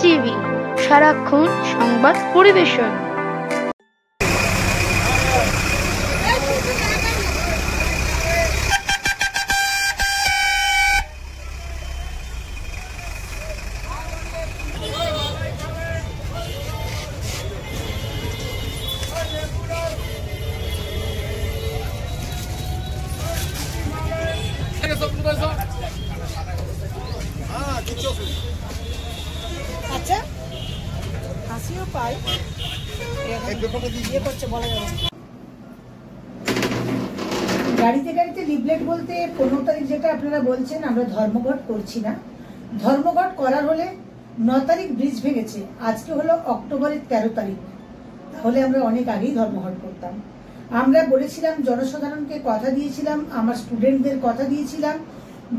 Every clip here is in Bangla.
টিভি, সারাক্ষণ সংবাদ পরিবেশন। আচ্ছা, হাসিও পাই, গাড়িতে গাড়িতে লিফলেট বলতে 15 তারিখ যেটা আপনারা বলছেন, আমরা ধর্মঘট করছি না। ধর্মঘট করার হলে 9 তারিখ ব্রিজ ভেঙেছে, আজকে হলো অক্টোবরের 13 তারিখ, তাহলে আমরা অনেক আগেই ধর্মঘট করতাম। আমরা বলেছিলাম, জনসাধারণকে কথা দিয়েছিলাম, আমার স্টুডেন্টদের কথা দিয়েছিলাম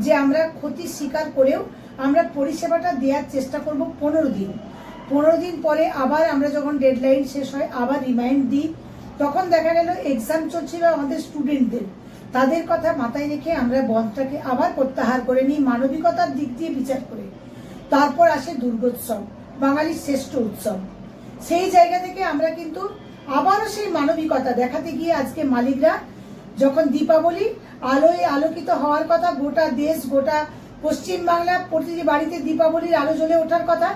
যে আমরা ক্ষতি স্বীকার করেও আমরা পরিষেবাটা দেওয়ার চেষ্টা করব 15 দিন। 15 দিন পরে আবার আমরা যখন ডেডলাইন শেষ হয় আবার রিমাইন্ড দিই, তখন দেখা গেল এক্সাম চলছিল আমাদের স্টুডেন্টদের, তাদের কথা মাথায় রেখে আমরা বন্ধটাকে আবার প্রত্যাহার করে নিই মানবিকতার দিক দিয়ে বিচার করে। তারপর আসে দুর্গোৎসব, বাঙালির শ্রেষ্ঠ উৎসব। সেই জায়গা থেকে আমরা কিন্তু আবারও সেই মানবিকতা দেখাতে গিয়ে আজকে মালিকরা যখন দীপাবলি আলোয় আলোকিত হওয়ার কথা, গোটা দেশ গোটা পশ্চিমবাংলা প্রতিটি বাড়িতে দীপাবলির আলো জ্বলে ওঠার কথা,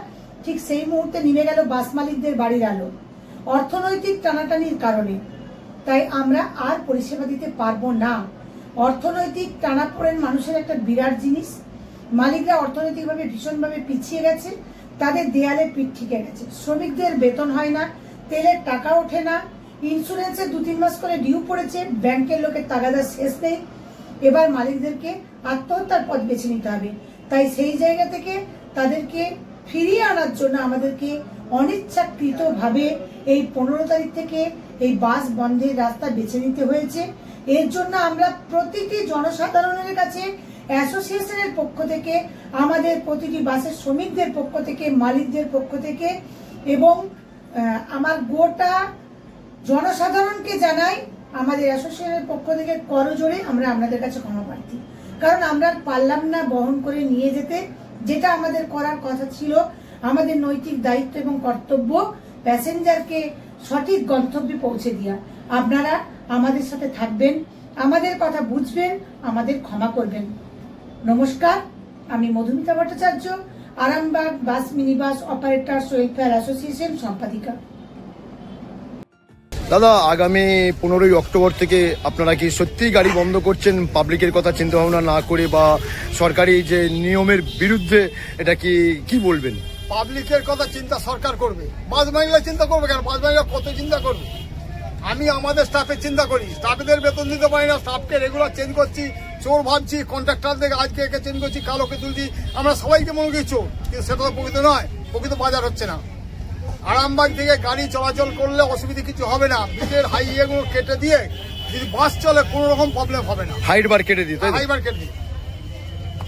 ঠিক সেই মুহূর্তে নেমে গেল বাস মালিকদের বাড়ির আলো অর্থনৈতিক টানাটানির কারণে। তাই আমরা আর পরিষেবা দিতে পারবো না। অর্থনৈতিক টানাপোড়েন মানুষের একটা বিরাট জিনিস। মালিকরা অর্থনৈতিকভাবে ভীষণভাবে পিছিয়ে গেছে, তাদের দেয়ালে পিঠ ঠিকে গেছে। শ্রমিকদের বেতন হয় না, তেলের টাকা ওঠে না, ইন্স্যুরেন্সে 2-3 মাস করে ডিউ পড়েছে, ব্যাংকের লোকের তাগাদা শেষ নেই। এবার মালিকদেরকে আত্মহত্যার পথ বেছে নিতে হবে। তাই সেই জায়গা থেকে তাদেরকে ফিরিয়ে আনার জন্য আমাদেরকে অনিচ্ছাকৃতভাবে এই 15 তারিখ থেকে এই বাস বন্ধের রাস্তা বেছে নিতে হয়েছে। এর জন্য আমরা প্রতিটি জনসাধারণের কাছে, অ্যাসোসিয়েশনের পক্ষ থেকে, আমাদের প্রতিটি বাসের শ্রমিকদের পক্ষ থেকে, মালিকদের পক্ষ থেকে এবং আমার গোটা জনসাধারণকে জানাই, আমাদের অ্যাসোসিয়েশনের পক্ষ থেকে করজোড়ে আমরা আপনাদের কাছে ক্ষমা প্রার্থী। কারণ আমরা পারলাম না বহন করে নিয়ে যেতে, যেটা আমাদের করার কথা ছিল। আমাদের নৈতিক দায়িত্ব এবং কর্তব্য প্যাসেঞ্জারকে সঠিক গন্তব্যে পৌঁছে দেওয়া। আপনারা আমাদের সাথে থাকবেন, আমাদের কথা বুঝবেন, আমাদের ক্ষমা করবেন। নমস্কার, আমি Madhumita Bhattacharya, Arambagh bus minibus operators welfare association সম্পাদিকা। দাদা, আগামী 15ই অক্টোবর থেকে আপনারা কি সত্যি গাড়ি বন্ধ করছেন পাবলিকের কথা চিন্তা ভাবনা না করে, বা সরকারি যে নিয়মের বিরুদ্ধে, এটা কি বলবেন? পাবলিকের কথা চিন্তা সরকার করবে, বাস মালিকরা চিন্তা করবে কেন? বাস মালিকরা কত চিন্তা করবে? আমি আমাদের স্টাফের চিন্তা করি, স্টাফেদের বেতন দিতে পারি না, স্টাফকে রেগুলার চেঞ্জ করছি, চোর ভাবছি, কন্ট্রাক্টরদের আজকে একে চেঞ্জ করছি, কালোকে তুলছি, আমরা সবাইকে মনে করি চোর, কিন্তু সেটা তো প্রকৃত নয়, প্রকৃত বাজার হচ্ছে না। আরামবাগ থেকে গাড়ি চলাচল করলে অসুবিধা কিছু হবে না, ব্রিজের হাইওয়েগুলো কেটে দিয়ে যদি বাস চলে কোনো রকম প্রবলেম হবে না। হাইট বার কেটে দিই, হাইবার কেটে দিই,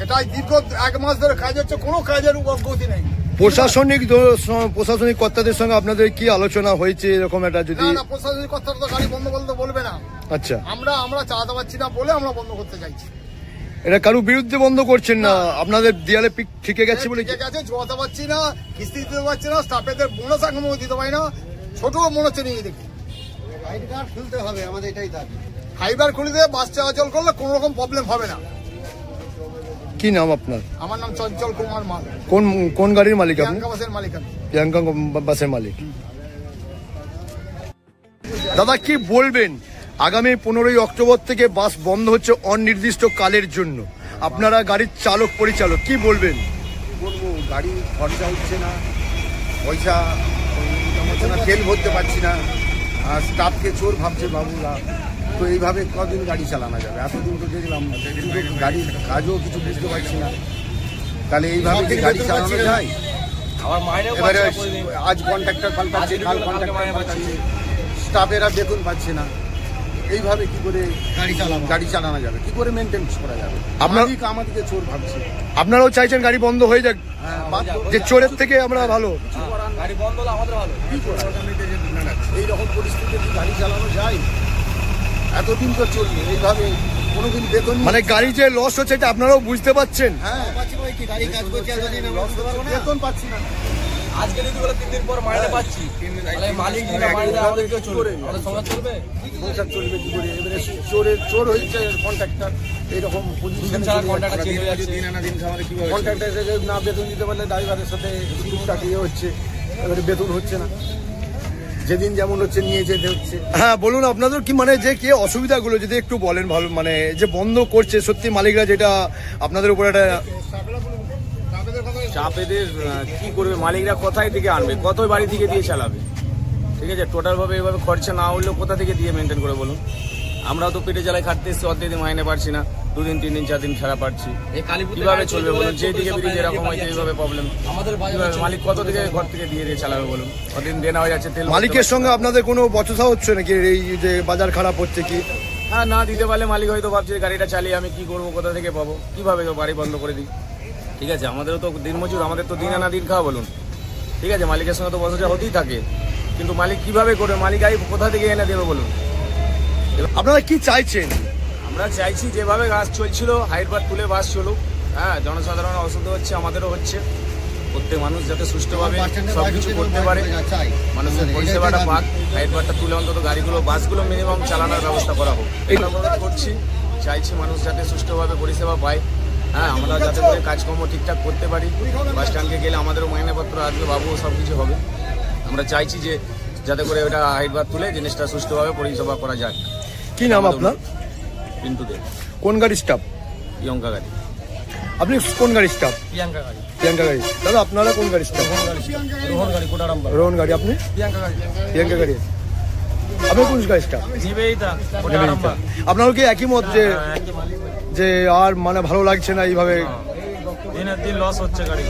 এটাই দীর্ঘ 1 মাস ধরে কাজ হচ্ছে, কোনো কাজের অগ্রগতি নেই। প্রশাসনিক কর্তাদের সঙ্গে আপনাদের কি আলোচনা হয়েছে এরকম একটা? যদি না, প্রশাসনিক কর্তারা তো গাড়ি বন্ধ বলতে বলবে না। আচ্ছা, আমরা চালাতে পারছি না বলে আমরা বন্ধ করতে চাইছি। এটা কারোর বিরুদ্ধে বন্ধ করছেন না, আপনাদের দেয়ালে পিঠ ঠিকে গেছে বলে? ঠিক আছে, জোয়াতে পারছি না, কিস্তি দিতে পারছি না, স্টাফেদের বোনাস এখনো দিতে পারি না, ছোট মনে হচ্ছে নিয়ে দেখি। হাইবার খুলতে হবে, আমাদের এটাই দাবি। হাইবার খুলে দিয়ে বাস চলাচল করলে কোনো রকম প্রবলেম হবে না। কি নাম আপনার? আমার নাম চঞ্চল কুমার মাল। কোন গাড়ির মালিক আপনি? প্রিয়াঙ্কা বাসের মালিক। প্রিয়াঙ্কা বাসের মালিক। দাদা, কি বলবেন? আগামী 15ই অক্টোবর থেকে বাস বন্ধ হচ্ছে অনির্দিষ্ট কালের জন্য, আপনারা গাড়ির চালক পরিচালক কি বলবেন? বলবো, গাড়ি খরচা হচ্ছে না, পয়সা হচ্ছে না, তেল ভরতে পারছি না, আর স্টাফকে চোর ভাবছে বাবুরা। তো এইভাবে কদিন গাড়ি চালানো যাবে? এতদিন তো দেখলাম গাড়ির কাজও কিছু বুঝতে পারছি না, তাহলে এইভাবে কি গাড়ি চালানো যায়? এবারে আজ কন্ট্রাক্টর পাল্টাচ্ছে, কাল কন্ট্রাক্টর পাল্টাচ্ছে, স্টাফেরা বেতন পাচ্ছে না। এইভাবে কি করে গাড়ি চালানো যাবে? কি করে মেনটেন্স করা যাবে? আমাদেরকে চোর ভাবছে। আপনারাও চাইছেন গাড়ি বন্ধ হয়ে যাক, যে চোরের থেকে আমরা ভালো? গাড়ি বন্ধ হলে আমাদের ভালো। কি করে এইরকম পরিস্থিতিতে কি গাড়ি চালানো যায়? এতদিন তো চলবে এইভাবে, কোনোদিন বেতন মানে গাড়ি যে লস হচ্ছে এটা আপনারাও বুঝতে পারছেন? হ্যাঁ, বেতন পাচ্ছি না। আজকে যদি বলে 3 দিন পর মাইনে পাচ্ছি, তাহলে মালিক যদি মাইনে দেয় আমাদের কেউ চলবে, আমাদের সংসার চলবে, সংসার চলবে কি করে? এবারে চোর হয়েছে কন্ট্রাক্টর, এইরকম পজিশন ছাড়া কন্ট্রাক্টর চেঞ্জ হয়ে যাচ্ছে। দিন আনা দিন খাওয়ারে কি হবে? কন্ট্রাক্টর না বেতন দিতে পারলে ড্রাইভারের সাথে টুকটাক ইয়ে হচ্ছে, এবারে বেতন হচ্ছে না, যেদিন যেমন হচ্ছে নিয়ে যেতে হচ্ছে। হ্যাঁ বলুন, আপনাদের কি মানে যে কি অসুবিধাগুলো যদি একটু বলেন ভালো, মানে যে বন্ধ করছে সত্যি মালিকরা, যেটা আপনাদের উপর একটা চাপ এদের কি করবে? মালিকরা কোথায় থেকে আনবে, কত বাড়ি থেকে দিয়ে চালাবে? ঠিক আছে, টোটাল ভাবে এভাবে খরচা না হলেও কোথা থেকে দিয়ে মেনটেন করে বলুন? আমরাও তো পেটে জ্বালায় খাটতে এসছি, অর্ধেক দিন মাইনে পাচ্ছি না, 2 দিন 3 দিন 4 দিন ছাড়া পাচ্ছি, কিভাবে চলবে বলুন? যেদিকে ব্রিজ এরকম হয় এইভাবে প্রবলেম, মালিক কত থেকে ঘর থেকে দিয়ে দিয়ে চালাবে বলুন? কতদিন দেনা হয়ে যাচ্ছে, তেল মালিকের সঙ্গে আপনাদের কোনো বচসা হচ্ছে নাকি এই যে বাজার খারাপ হচ্ছে কি? হ্যাঁ, না দিতে পারলে মালিক হয়তো ভাবছে গাড়িটা চালিয়ে আমি কি করবো, কোথা থেকে পাবো, কিভাবে বাড়ি বন্ধ করে দিই? ঠিক আছে, আমাদেরও তো দিন মজুর, আমাদের তো দিন আনা দিন খাওয়া বলুন। ঠিক আছে, মালিকের সঙ্গে তো বচসা হতেই থাকে, কিন্তু মালিক কিভাবে করবে? মালিক গাড়ি কোথা থেকে এনে দেবে বলুন? আপনারা কি চাইছেন? আমরা চাইছি যেভাবে বাস চলছিল হাইট বার তুলে বাস চলুক। হ্যাঁ, জনসাধারণ অসুবিধা হচ্ছে, আমাদেরও হচ্ছে, প্রত্যেক মানুষ যাতে সুষ্ঠুভাবে সবকিছু করতে পারে, মানুষের পরিষেবাটা পাক, হাইট বারটা তুলে অন্তত গাড়িগুলো বাসগুলো মিনিমাম চালানোর ব্যবস্থা করা হোক, এটা করছি। চাইছি মানুষ যাতে সুষ্ঠুভাবে পরিষেবা পায়। হ্যাঁ, আমরা যাতে করে কাজকর্ম ঠিকঠাক করতে পারি, বাস স্ট্যান্ডকে গেলে আমাদেরও মাইনেপত্র আসবে, বাবু সব কিছু হবে। আমরা চাইছি যে যাতে করে ওটা হাইট বার তুলে জিনিসটা সুষ্ঠুভাবে পরিষেবা করা যায়। কি নাম আপনার? পিন্টু দে। কোন গাড়ি স্টাফ? প্রিয়ঙ্কা গাড়ি। আপনি কোন গাড়ি স্টাফ? প্রিয়াঙ্কা গাড়ি। প্রিয়াঙ্কা গাড়ি। দাদা আপনারা কোন গাড়ি স্টাফ? রোহন গাড়ি, কোটারামবাগ। রোহন গাড়ি। আপনি? প্রিয়াঙ্কা গাড়ি। প্রিয়াঙ্কা গাড়ি। আপনি কোন গাড়ি স্টাফ? নিবেদিতা, কোটারামবাগ। আপনারও কি একই মত যে আর মানে ভালো লাগছে না এইভাবে? দিনের দিন লস হচ্ছে গাড়ি।